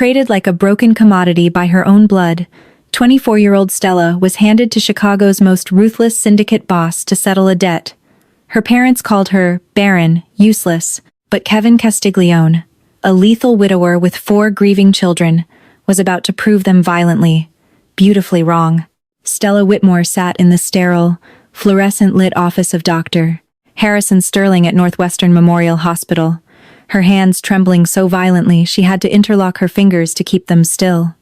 Traded like a broken commodity by her own blood, 24-year-old Stella was handed to Chicago's most ruthless syndicate boss to settle a debt. Her parents called her Barren, useless, but Kevin Castiglione, a lethal widower with 4 grieving children, was about to prove them violently, beautifully wrong. Stella Whitmore sat in the sterile, fluorescent-lit office of Dr. Harrison Sterling at Northwestern Memorial Hospital, her hands trembling so violently she had to interlock her fingers to keep them still.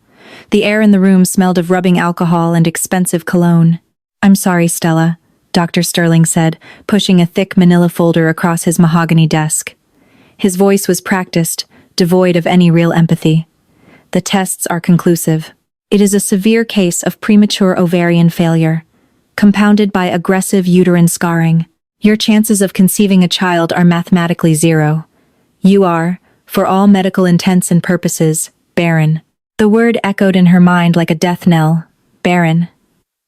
The air in the room smelled of rubbing alcohol and expensive cologne. "I'm sorry, Stella," Dr. Sterling said, pushing a thick manila folder across his mahogany desk. His voice was practiced, devoid of any real empathy. "The tests are conclusive. It is a severe case of premature ovarian failure, compounded by aggressive uterine scarring. Your chances of conceiving a child are mathematically 0. You are, for all medical intents and purposes, barren." The word echoed in her mind like a death knell. Barren.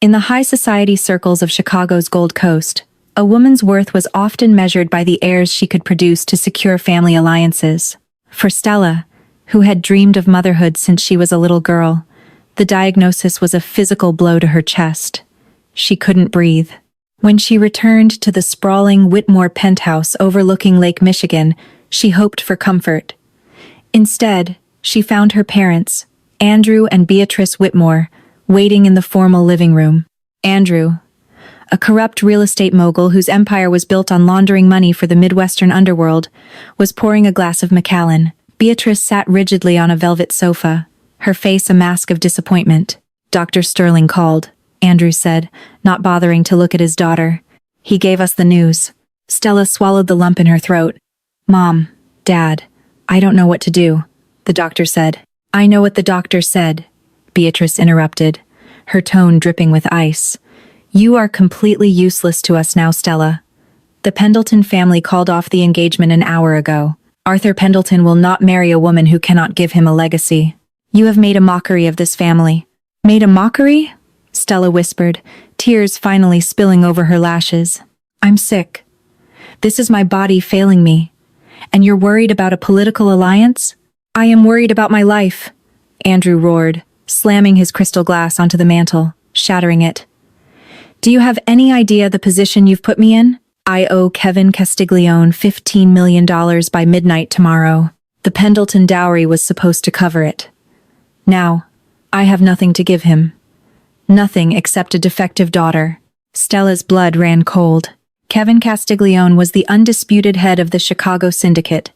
In the high society circles of Chicago's Gold Coast, a woman's worth was often measured by the heirs she could produce to secure family alliances. For Stella, who had dreamed of motherhood since she was a little girl, the diagnosis was a physical blow to her chest. She couldn't breathe. When she returned to the sprawling Whitmore penthouse overlooking Lake Michigan, she hoped for comfort. Instead, she found her parents, Andrew and Beatrice Whitmore, waiting in the formal living room. Andrew, a corrupt real estate mogul whose empire was built on laundering money for the Midwestern underworld, was pouring a glass of Macallan. Beatrice sat rigidly on a velvet sofa, her face a mask of disappointment. "Dr. Sterling called," Andrew said, not bothering to look at his daughter. "He gave us the news." Stella swallowed the lump in her throat. "Mom, Dad, I don't know what to do," the doctor said. "I know what the doctor said," Beatrice interrupted, her tone dripping with ice. "You are completely useless to us now, Stella. The Pendleton family called off the engagement an hour ago. Arthur Pendleton will not marry a woman who cannot give him a legacy. You have made a mockery of this family." "Made a mockery?" Stella whispered, tears finally spilling over her lashes. "I'm sick. This is my body failing me. And you're worried about a political alliance?" "I am worried about my life," Andrew roared, slamming his crystal glass onto the mantel, shattering it. "Do you have any idea the position you've put me in? I owe Kevin Castiglione $15 million by midnight tomorrow. The Pendleton dowry was supposed to cover it. Now, I have nothing to give him. Nothing except a defective daughter." Stella's blood ran cold. Kevin Castiglione was the undisputed head of the Chicago syndicate.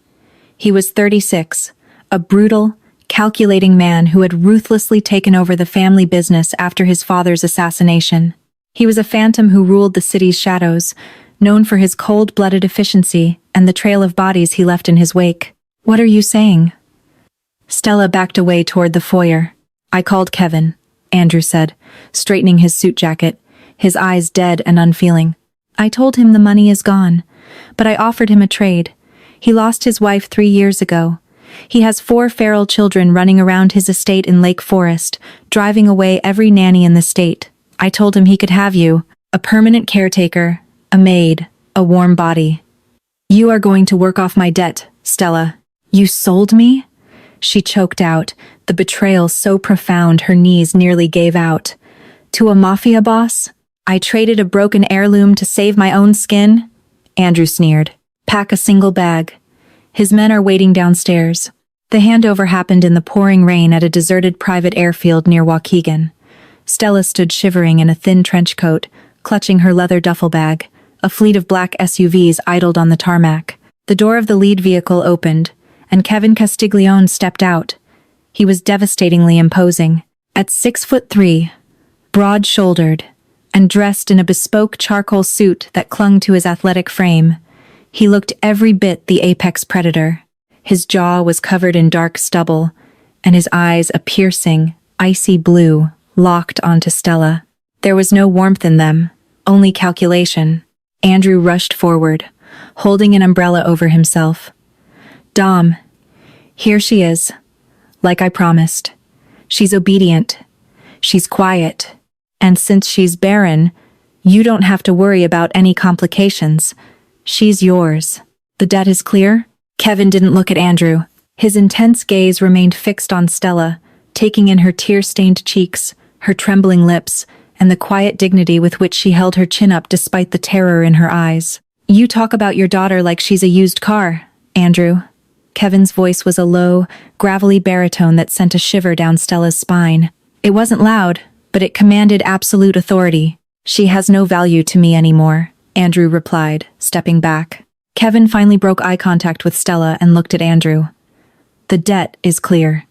He was 36, a brutal, calculating man who had ruthlessly taken over the family business after his father's assassination. He was a phantom who ruled the city's shadows, known for his cold-blooded efficiency and the trail of bodies he left in his wake. "What are you saying?" Stella backed away toward the foyer. "I called Kevin," Andrew said, straightening his suit jacket, his eyes dead and unfeeling. "I told him the money is gone, but I offered him a trade. He lost his wife 3 years ago. He has 4 feral children running around his estate in Lake Forest, driving away every nanny in the state. I told him he could have you, a permanent caretaker, a maid, a warm body." "You are going to work off my debt, Stella." "You sold me?" She choked out, the betrayal so profound her knees nearly gave out. "To a Mafia boss? I traded a broken heirloom to save my own skin?" Andrew sneered. "Pack a single bag. His men are waiting downstairs." The handover happened in the pouring rain at a deserted private airfield near Waukegan. Stella stood shivering in a thin trench coat, clutching her leather duffel bag. A fleet of black SUVs idled on the tarmac. The door of the lead vehicle opened, and Kevin Castiglione stepped out. He was devastatingly imposing. At 6'3", broad-shouldered, and dressed in a bespoke charcoal suit that clung to his athletic frame, he looked every bit the apex predator. His jaw was covered in dark stubble, and his eyes a piercing, icy blue, locked onto Stella. There was no warmth in them, only calculation. Andrew rushed forward, holding an umbrella over himself. "Dom, here she is, like I promised. She's obedient. She's quiet. And since she's barren, you don't have to worry about any complications. She's yours. The debt is clear?" Kevin didn't look at Andrew. His intense gaze remained fixed on Stella, taking in her tear-stained cheeks, her trembling lips, and the quiet dignity with which she held her chin up despite the terror in her eyes. "You talk about your daughter like she's a used car, Andrew." Kevin's voice was a low, gravelly baritone that sent a shiver down Stella's spine. It wasn't loud, but it commanded absolute authority. "She has no value to me anymore," Andrew replied, stepping back. Kevin finally broke eye contact with Stella and looked at Andrew. "The debt is clear.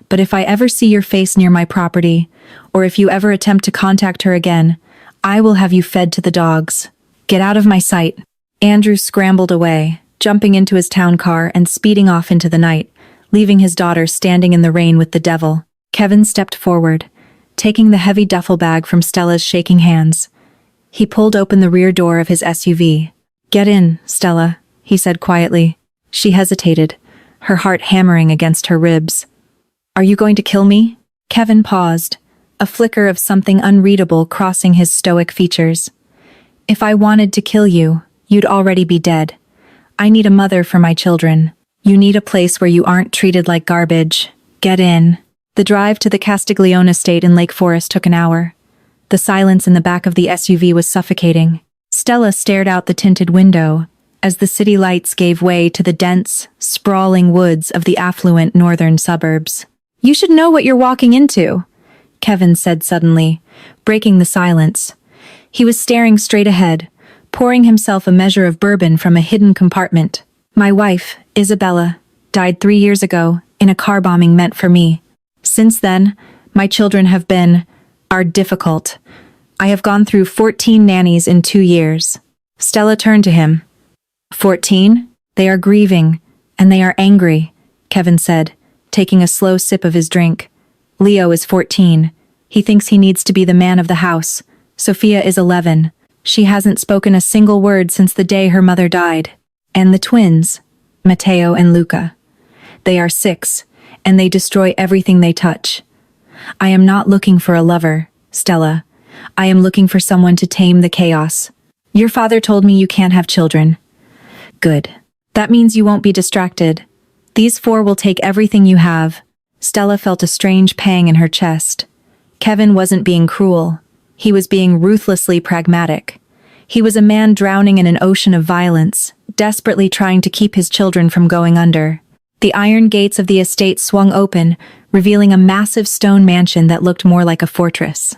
But if I ever see your face near my property, or if you ever attempt to contact her again, I will have you fed to the dogs. Get out of my sight." Andrew scrambled away, jumping into his town car and speeding off into the night, leaving his daughter standing in the rain with the devil. Kevin stepped forward, taking the heavy duffel bag from Stella's shaking hands. He pulled open the rear door of his SUV. "Get in, Stella," he said quietly. She hesitated, her heart hammering against her ribs. "Are you going to kill me?" Kevin paused, a flicker of something unreadable crossing his stoic features. "If I wanted to kill you, you'd already be dead. I need a mother for my children. You need a place where you aren't treated like garbage. Get in." The drive to the Castiglione estate in Lake Forest took an hour. The silence in the back of the SUV was suffocating. Stella stared out the tinted window as the city lights gave way to the dense, sprawling woods of the affluent northern suburbs. "You should know what you're walking into," Kevin said suddenly, breaking the silence. He was staring straight ahead, pouring himself a measure of bourbon from a hidden compartment. "My wife, Isabella, died 3 years ago in a car bombing meant for me. Since then, my children are difficult. I have gone through 14 nannies in 2 years." Stella turned to him. 14? "They are grieving, and they are angry," Kevin said, taking a slow sip of his drink. "Leo is 14. He thinks he needs to be the man of the house. Sophia is 11. She hasn't spoken a single word since the day her mother died. And the twins, Matteo and Luca. They are 6, and they destroy everything they touch. I am not looking for a lover, Stella. I am looking for someone to tame the chaos. Your father told me you can't have children. Good. That means you won't be distracted. These 4 will take everything you have." Stella felt a strange pang in her chest. Kevin wasn't being cruel. He was being ruthlessly pragmatic. He was a man drowning in an ocean of violence, desperately trying to keep his children from going under. The iron gates of the estate swung open, revealing a massive stone mansion that looked more like a fortress.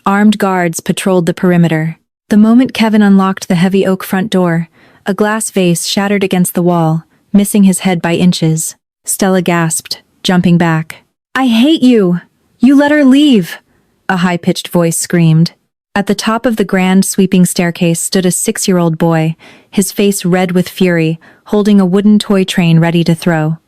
Armed guards patrolled the perimeter. The moment Kevin unlocked the heavy oak front door, a glass vase shattered against the wall, missing his head by inches. Stella gasped, jumping back. "I hate you! You let her leave!" a high-pitched voice screamed. At the top of the grand sweeping staircase stood a 6-year-old boy, his face red with fury, holding a wooden toy train ready to throw.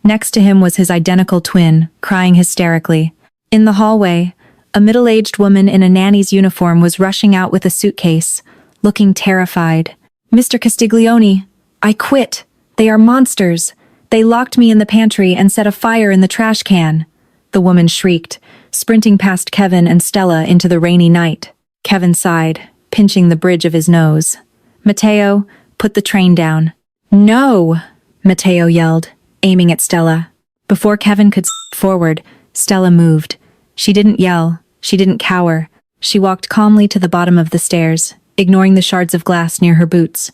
Next to him was his identical twin, crying hysterically. In the hallway, a middle-aged woman in a nanny's uniform was rushing out with a suitcase, looking terrified. "Mr. Castiglione, I quit. They are monsters. They locked me in the pantry and set a fire in the trash can," the woman shrieked, sprinting past Kevin and Stella into the rainy night. Kevin sighed, pinching the bridge of his nose. "Matteo, put the train down." "No!" Matteo yelled, aiming at Stella. Before Kevin could step forward, Stella moved. She didn't yell. She didn't cower. She walked calmly to the bottom of the stairs, ignoring the shards of glass near her boots.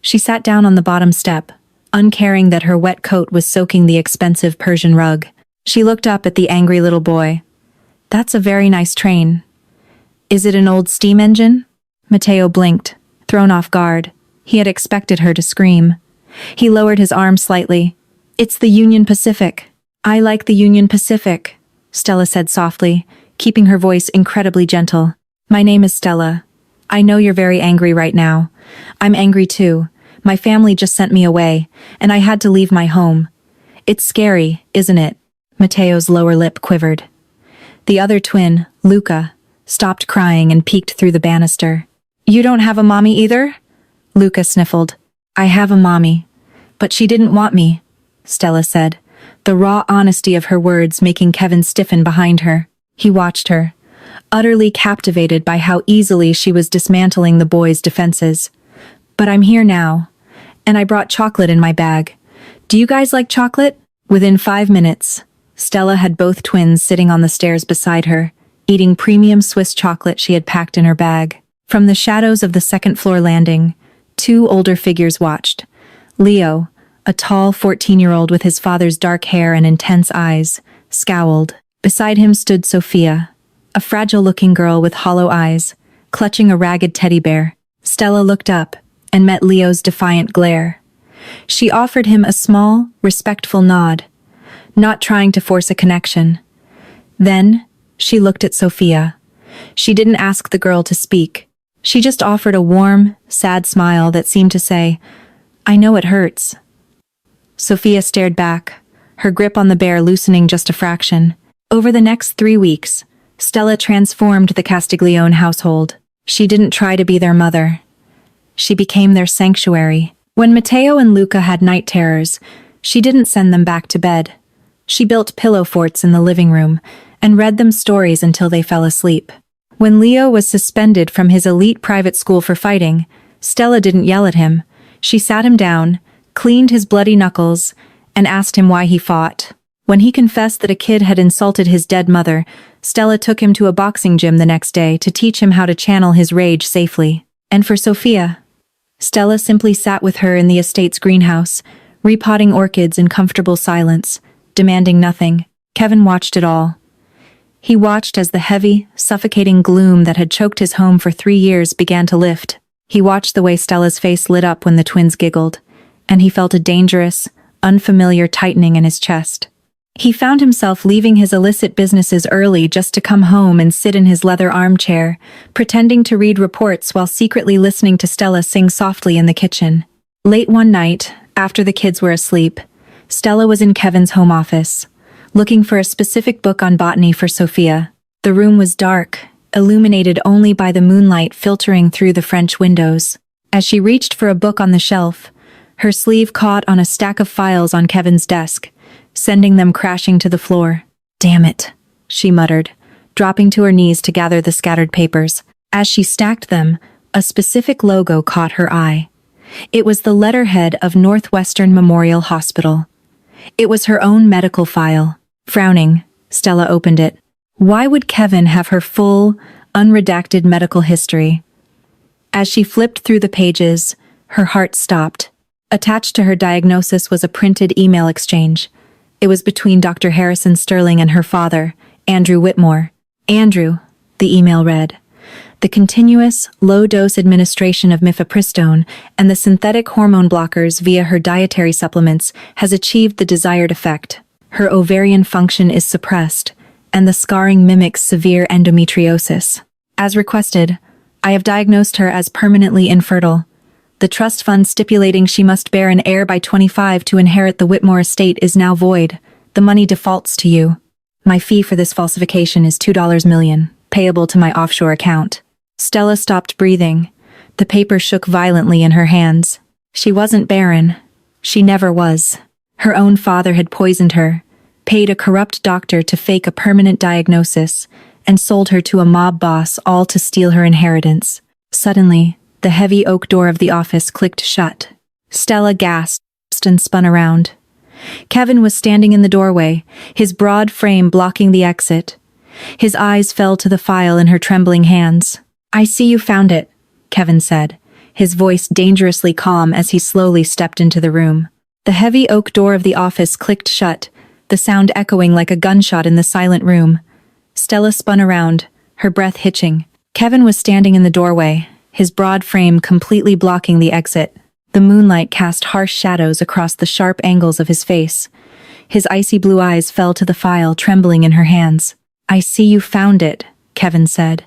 She sat down on the bottom step, uncaring that her wet coat was soaking the expensive Persian rug. She looked up at the angry little boy. "That's a very nice train. Is it an old steam engine?" Matteo blinked, thrown off guard. He had expected her to scream. He lowered his arm slightly. "It's the Union Pacific. I like the Union Pacific," Stella said softly, keeping her voice incredibly gentle. "My name is Stella. I know you're very angry right now. I'm angry too. My family just sent me away, and I had to leave my home. It's scary, isn't it?" Matteo's lower lip quivered. The other twin, Luca, stopped crying and peeked through the banister. "You don't have a mommy either?" Luca sniffled. "I have a mommy, but she didn't want me," Stella said, the raw honesty of her words making Kevin stiffen behind her. He watched her, utterly captivated by how easily she was dismantling the boy's defenses. "But I'm here now, and I brought chocolate in my bag. Do you guys like chocolate?" Within 5 minutes, Stella had both twins sitting on the stairs beside her, eating premium Swiss chocolate she had packed in her bag. From the shadows of the second-floor landing, two older figures watched. Leo, a tall 14-year-old with his father's dark hair and intense eyes, scowled. Beside him stood Sophia, a fragile-looking girl with hollow eyes, clutching a ragged teddy bear. Stella looked up and met Leo's defiant glare. She offered him a small, respectful nod, not trying to force a connection. Then, she looked at Sophia. She didn't ask the girl to speak. She just offered a warm, sad smile that seemed to say, "I know it hurts." Sophia stared back, her grip on the bear loosening just a fraction. Over the next 3 weeks, Stella transformed the Castiglione household. She didn't try to be their mother. She became their sanctuary. When Matteo and Luca had night terrors, she didn't send them back to bed. She built pillow forts in the living room and read them stories until they fell asleep. When Leo was suspended from his elite private school for fighting, Stella didn't yell at him. She sat him down, cleaned his bloody knuckles, and asked him why he fought. When he confessed that a kid had insulted his dead mother, Stella took him to a boxing gym the next day to teach him how to channel his rage safely. And for Sophia, Stella simply sat with her in the estate's greenhouse, repotting orchids in comfortable silence, demanding nothing. Kevin watched it all. He watched as the heavy, suffocating gloom that had choked his home for 3 years began to lift. He watched the way Stella's face lit up when the twins giggled, and he felt a dangerous, unfamiliar tightening in his chest. He found himself leaving his illicit businesses early just to come home and sit in his leather armchair, pretending to read reports while secretly listening to Stella sing softly in the kitchen. Late one night, after the kids were asleep, Stella was in Kevin's home office, looking for a specific book on botany for Sophia. The room was dark, illuminated only by the moonlight filtering through the French windows. As she reached for a book on the shelf, her sleeve caught on a stack of files on Kevin's desk, sending them crashing to the floor. "Damn it," she muttered, dropping to her knees to gather the scattered papers. As she stacked them, a specific logo caught her eye. It was the letterhead of Northwestern Memorial Hospital. It was her own medical file. Frowning, Stella opened it. Why would Kevin have her full, unredacted medical history? As she flipped through the pages, her heart stopped. Attached to her diagnosis was a printed email exchange. It was between Dr. Harrison Sterling and her father, Andrew Whitmore. "Andrew," the email read, "the continuous, low-dose administration of mifepristone and the synthetic hormone blockers via her dietary supplements has achieved the desired effect. Her ovarian function is suppressed, and the scarring mimics severe endometriosis. As requested, I have diagnosed her as permanently infertile. The trust fund stipulating she must bear an heir by 25 to inherit the Whitmore estate is now void. The money defaults to you. My fee for this falsification is $2 million, payable to my offshore account." Stella stopped breathing. The paper shook violently in her hands. She wasn't barren. She never was. Her own father had poisoned her, paid a corrupt doctor to fake a permanent diagnosis, and sold her to a mob boss, all to steal her inheritance. Suddenly, the heavy oak door of the office clicked shut. Stella gasped and spun around. Kevin was standing in the doorway, his broad frame blocking the exit. His eyes fell to the file in her trembling hands. "I see you found it," Kevin said, his voice dangerously calm as he slowly stepped into the room. The heavy oak door of the office clicked shut, the sound echoing like a gunshot in the silent room. Stella spun around, her breath hitching. Kevin was standing in the doorway, his broad frame completely blocking the exit. The moonlight cast harsh shadows across the sharp angles of his face. His icy blue eyes fell to the file, trembling in her hands. "I see you found it," Kevin said,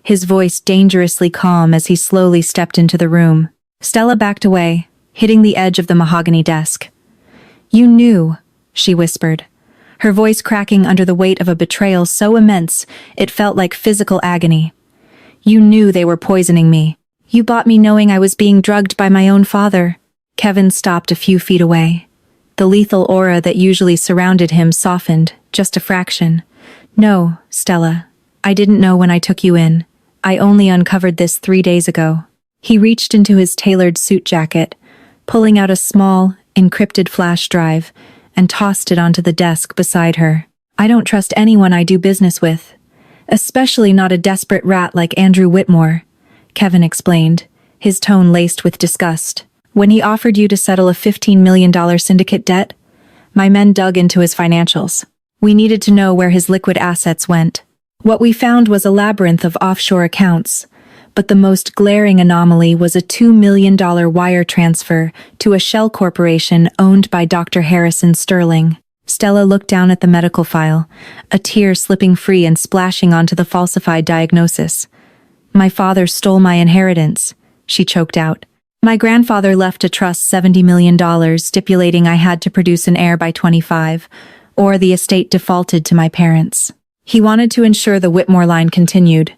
his voice dangerously calm as he slowly stepped into the room. Stella backed away, hitting the edge of the mahogany desk. "You knew," she whispered, her voice cracking under the weight of a betrayal so immense it felt like physical agony. "You knew they were poisoning me. You bought me knowing I was being drugged by my own father." Kevin stopped a few feet away. The lethal aura that usually surrounded him softened, just a fraction. "No, Stella. I didn't know when I took you in. I only uncovered this 3 days ago." He reached into his tailored suit jacket, pulling out a small, encrypted flash drive, and tossed it onto the desk beside her. I don't trust anyone I do business with, especially not a desperate rat like Andrew Whitmore, Kevin explained, his tone laced with disgust. When he offered you to settle a $15 million syndicate debt, my men dug into his financials. We needed to know where his liquid assets went. What we found was a labyrinth of offshore accounts, but the most glaring anomaly was a $2 million wire transfer to a shell corporation owned by Dr. Harrison Sterling. Stella looked down at the medical file, a tear slipping free and splashing onto the falsified diagnosis. My father stole my inheritance, she choked out. My grandfather left a trust $70 million, stipulating I had to produce an heir by 25, or the estate defaulted to my parents. He wanted to ensure the Whitmore line continued.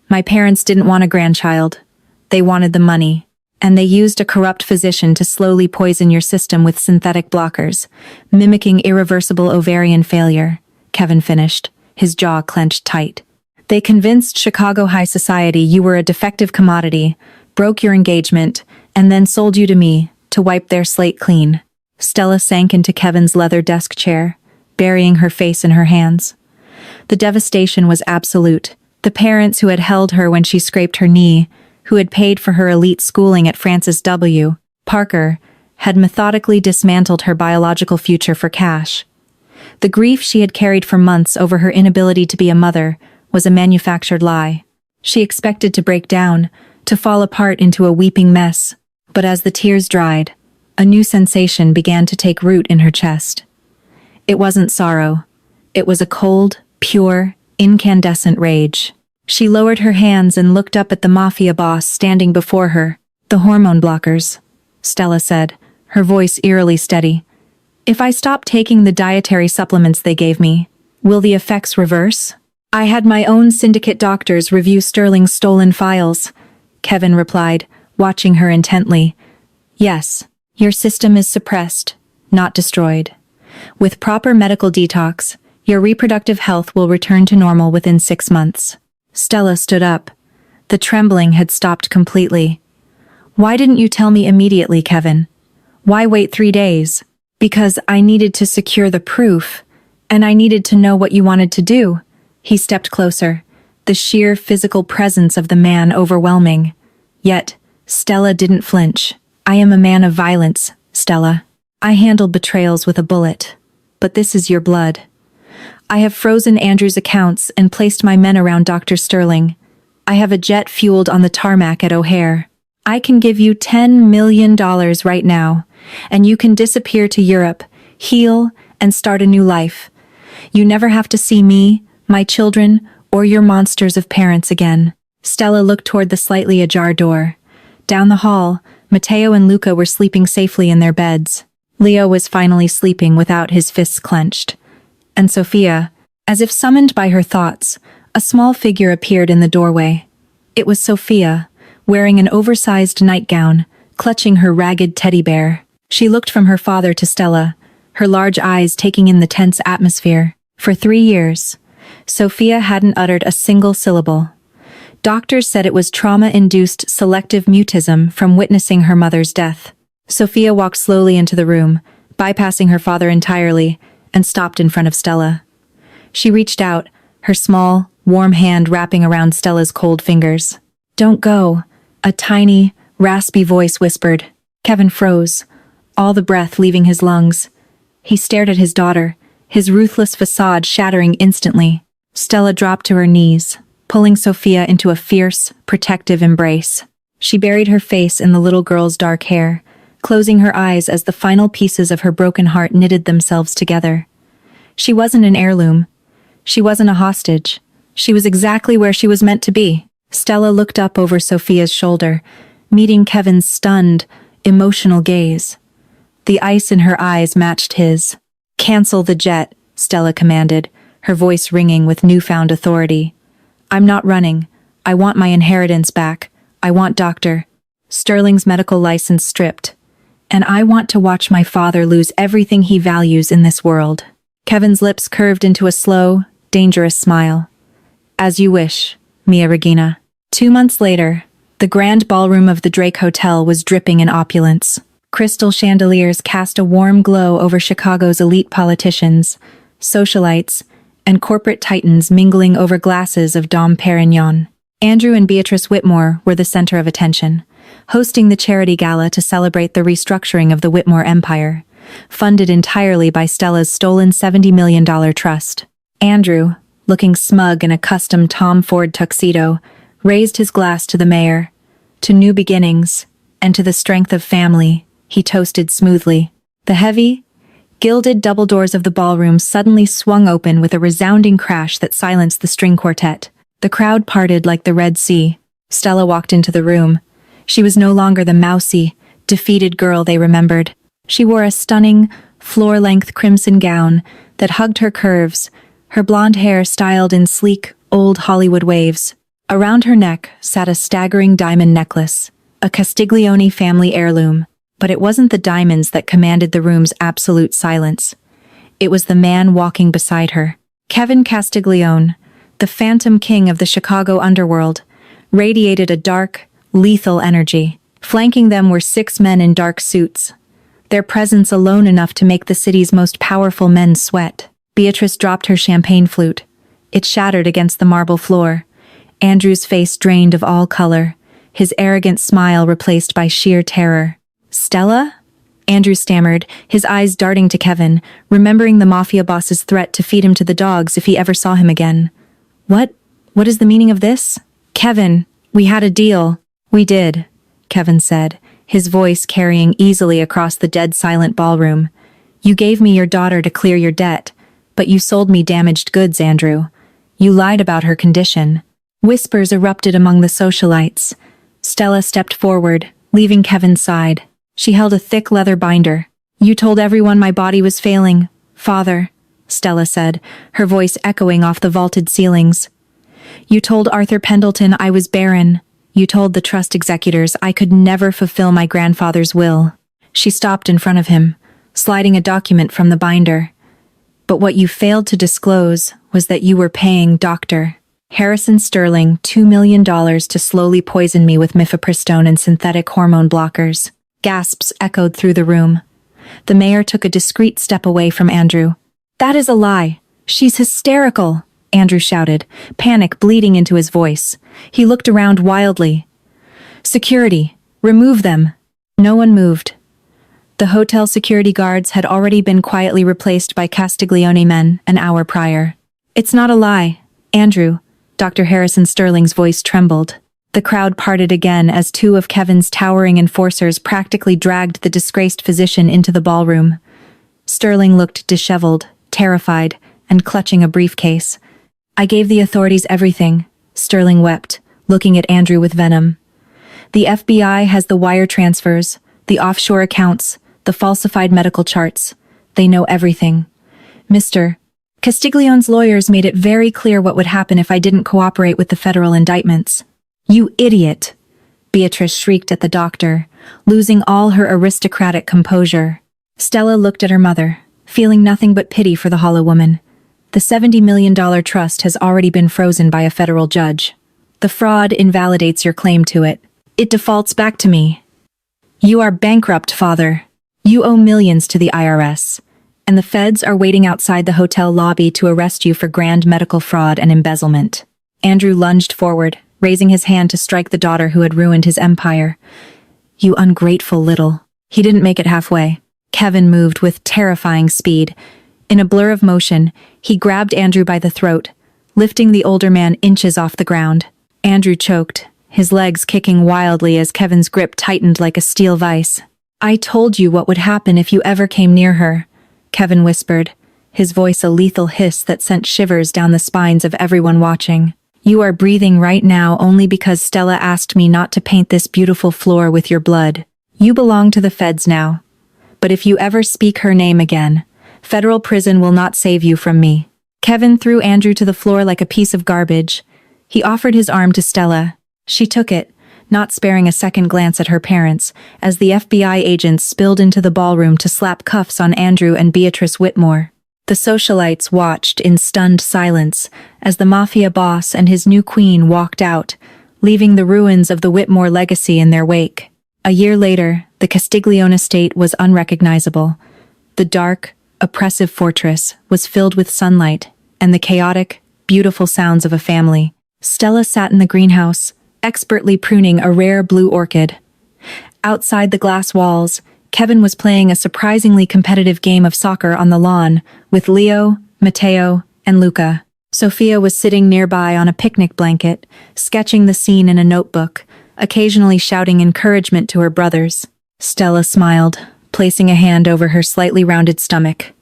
My parents didn't want a grandchild. They wanted the money. And they used a corrupt physician to slowly poison your system with synthetic blockers, mimicking irreversible ovarian failure, Kevin finished, his jaw clenched tight. They convinced Chicago high society you were a defective commodity, broke your engagement, and then sold you to me to wipe their slate clean. Stella sank into Kevin's leather desk chair, burying her face in her hands. The devastation was absolute. The parents who had held her when she scraped her knee, who had paid for her elite schooling at Francis W. Parker, had methodically dismantled her biological future for cash. The grief she had carried for months over her inability to be a mother was a manufactured lie. She expected to break down, to fall apart into a weeping mess, but as the tears dried, a new sensation began to take root in her chest. It wasn't sorrow. It was a cold, pure, incandescent rage. She lowered her hands and looked up at the Mafia boss standing before her. The hormone blockers, Stella said, her voice eerily steady. If I stop taking the dietary supplements they gave me, will the effects reverse? I had my own syndicate doctors review Sterling's stolen files, Kevin replied, watching her intently. Yes, your system is suppressed, not destroyed. With proper medical detox, your reproductive health will return to normal within 6 months. Stella stood up. The trembling had stopped completely. Why didn't you tell me immediately, Kevin? Why wait 3 days? Because I needed to secure the proof, and I needed to know what you wanted to do. He stepped closer, the sheer physical presence of the man overwhelming. Yet, Stella didn't flinch. I am a man of violence, Stella. I handled betrayals with a bullet. But this is your blood. I have frozen Andrew's accounts and placed my men around Dr. Sterling. I have a jet fueled on the tarmac at O'Hare. I can give you $10 million right now, and you can disappear to Europe, heal, and start a new life. You never have to see me, my children, or your monsters of parents again. Stella looked toward the slightly ajar door. Down the hall, Matteo and Luca were sleeping safely in their beds. Leo was finally sleeping without his fists clenched. And Sophia, as if summoned by her thoughts, a small figure appeared in the doorway. It was Sophia, wearing an oversized nightgown, clutching her ragged teddy bear. She looked from her father to Stella, her large eyes taking in the tense atmosphere. For 3 years, Sophia hadn't uttered a single syllable. Doctors said it was trauma-induced selective mutism from witnessing her mother's death. Sophia walked slowly into the room, bypassing her father entirely, and stopped in front of Stella. She reached out, her small, warm hand wrapping around Stella's cold fingers. Don't go, a tiny, raspy voice whispered. Kevin froze, all the breath leaving his lungs. He stared at his daughter, his ruthless facade shattering instantly. Stella dropped to her knees, pulling Sophia into a fierce, protective embrace. She buried her face in the little girl's dark hair, closing her eyes as the final pieces of her broken heart knitted themselves together. She wasn't an heirloom. She wasn't a hostage. She was exactly where she was meant to be. Stella looked up over Sophia's shoulder, meeting Kevin's stunned, emotional gaze. The ice in her eyes matched his. "Cancel the jet," Stella commanded, her voice ringing with newfound authority. "I'm not running. I want my inheritance back. I want Dr. Sterling's medical license stripped. And I want to watch my father lose everything he values in this world." Kevin's lips curved into a slow, dangerous smile. "As you wish, Mia Regina." 2 months later, the grand ballroom of the Drake Hotel was dripping in opulence. Crystal chandeliers cast a warm glow over Chicago's elite politicians, socialites, and corporate titans mingling over glasses of Dom Perignon. Andrew and Beatrice Whitmore were the center of attention, hosting the charity gala to celebrate the restructuring of the Whitmore empire, funded entirely by Stella's stolen $70 million trust. Andrew, looking smug in a custom Tom Ford tuxedo, raised his glass to the mayor. To new beginnings, and to the strength of family, he toasted smoothly. The heavy, gilded double doors of the ballroom suddenly swung open with a resounding crash that silenced the string quartet. The crowd parted like the Red Sea. Stella walked into the room. She was no longer the mousy, defeated girl they remembered. She wore a stunning, floor-length crimson gown that hugged her curves, her blonde hair styled in sleek, old Hollywood waves. Around her neck sat a staggering diamond necklace, a Castiglione family heirloom. But it wasn't the diamonds that commanded the room's absolute silence. It was the man walking beside her. Kevin Castiglione, the phantom king of the Chicago underworld, radiated a dark, lethal energy. Flanking them were 6 men in dark suits, their presence alone enough to make the city's most powerful men sweat. Beatrice dropped her champagne flute. It shattered against the marble floor. Andrew's face drained of all color, his arrogant smile replaced by sheer terror. "Stella?" Andrew stammered, his eyes darting to Kevin, remembering the Mafia boss's threat to feed him to the dogs if he ever saw him again. What is the meaning of this?" "Kevin, we had a deal." "We did," Kevin said, his voice carrying easily across the dead-silent ballroom. "You gave me your daughter to clear your debt, but you sold me damaged goods, Andrew. You lied about her condition." Whispers erupted among the socialites. Stella stepped forward, leaving Kevin's side. She held a thick leather binder. "You told everyone my body was failing, Father," Stella said, her voice echoing off the vaulted ceilings. "You told Arthur Pendleton I was barren. You told the trust executors I could never fulfill my grandfather's will." She stopped in front of him, sliding a document from the binder. "But what you failed to disclose was that you were paying Dr. Harrison Sterling $2 million to slowly poison me with mifepristone and synthetic hormone blockers." Gasps echoed through the room. The mayor took a discreet step away from Andrew. "That is a lie. She's hysterical," Andrew shouted, panic bleeding into his voice. He looked around wildly. "Security, remove them." No one moved. The hotel security guards had already been quietly replaced by Castiglione men an hour prior. "It's not a lie, Andrew," Dr. Harrison Sterling's voice trembled. The crowd parted again as 2 of Kevin's towering enforcers practically dragged the disgraced physician into the ballroom. Sterling looked disheveled, terrified, and clutching a briefcase. "I gave the authorities everything," Sterling wept, looking at Andrew with venom. "The FBI has the wire transfers, the offshore accounts, the falsified medical charts. They know everything. Mr. Castiglione's lawyers made it very clear what would happen if I didn't cooperate with the federal indictments." "You idiot!" Beatrice shrieked at the doctor, losing all her aristocratic composure. Stella looked at her mother, feeling nothing but pity for the hollow woman. The $70 million trust has already been frozen by a federal judge. The fraud invalidates your claim to it. It defaults back to me. You are bankrupt, Father. You owe millions to the IRS, and the feds are waiting outside the hotel lobby to arrest you for grand medical fraud and embezzlement. Andrew lunged forward, raising his hand to strike the daughter who had ruined his empire. "You ungrateful little." He didn't make it halfway. Kevin moved with terrifying speed. In a blur of motion, he grabbed Andrew by the throat, lifting the older man inches off the ground. Andrew choked, his legs kicking wildly as Kevin's grip tightened like a steel vise. "I told you what would happen if you ever came near her," Kevin whispered, his voice a lethal hiss that sent shivers down the spines of everyone watching. "You are breathing right now only because Stella asked me not to paint this beautiful floor with your blood. You belong to the feds now. But if you ever speak her name again, federal prison will not save you from me." Kevin threw Andrew to the floor like a piece of garbage. He offered his arm to Stella. She took it, not sparing a second glance at her parents, as the FBI agents spilled into the ballroom to slap cuffs on Andrew and Beatrice Whitmore. The socialites watched in stunned silence as the Mafia boss and his new queen walked out, leaving the ruins of the Whitmore legacy in their wake. A year later, The Castiglione estate was unrecognizable. The dark, oppressive fortress was filled with sunlight and the chaotic, beautiful sounds of a family. Stella sat in the greenhouse, expertly pruning a rare blue orchid. Outside the glass walls, Kevin was playing a surprisingly competitive game of soccer on the lawn with Leo, Matteo, and Luca. Sophia was sitting nearby on a picnic blanket, sketching the scene in a notebook, occasionally shouting encouragement to her brothers. Stella smiled, placing a hand over her slightly rounded stomach.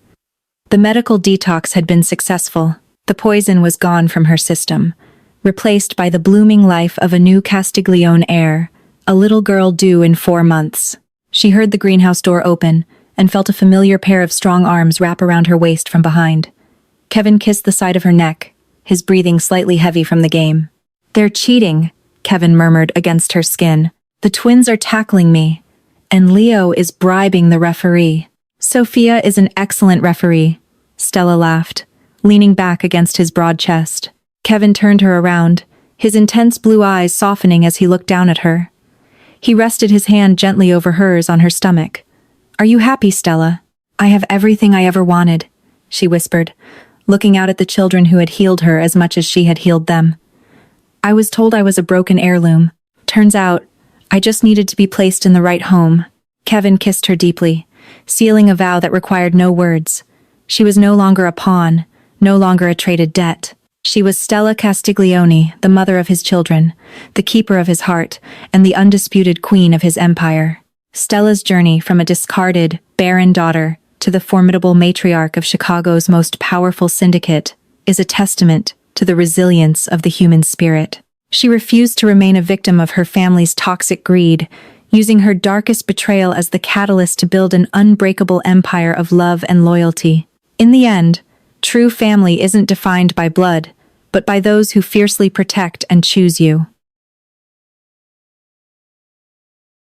The medical detox had been successful. The poison was gone from her system, replaced by the blooming life of a new Castiglione heir, a little girl due in 4 months. She heard the greenhouse door open and felt a familiar pair of strong arms wrap around her waist from behind. Kevin kissed the side of her neck, his breathing slightly heavy from the game. "They're cheating," Kevin murmured against her skin. "The twins are tackling me, and Leo is bribing the referee." "Sophia is an excellent referee," Stella laughed, leaning back against his broad chest. Kevin turned her around, his intense blue eyes softening as he looked down at her. He rested his hand gently over hers on her stomach. "Are you happy, Stella?" "I have everything I ever wanted," she whispered, looking out at the children who had healed her as much as she had healed them. "I was told I was a broken heirloom. Turns out, I just needed to be placed in the right home." Kevin kissed her deeply, sealing a vow that required no words. She was no longer a pawn, no longer a traded debt. She was Stella Castiglione, the mother of his children, the keeper of his heart, and the undisputed queen of his empire. Stella's journey from a discarded, barren daughter to the formidable matriarch of Chicago's most powerful syndicate is a testament to the resilience of the human spirit. She refused to remain a victim of her family's toxic greed, using her darkest betrayal as the catalyst to build an unbreakable empire of love and loyalty. In the end, true family isn't defined by blood, but by those who fiercely protect and choose you.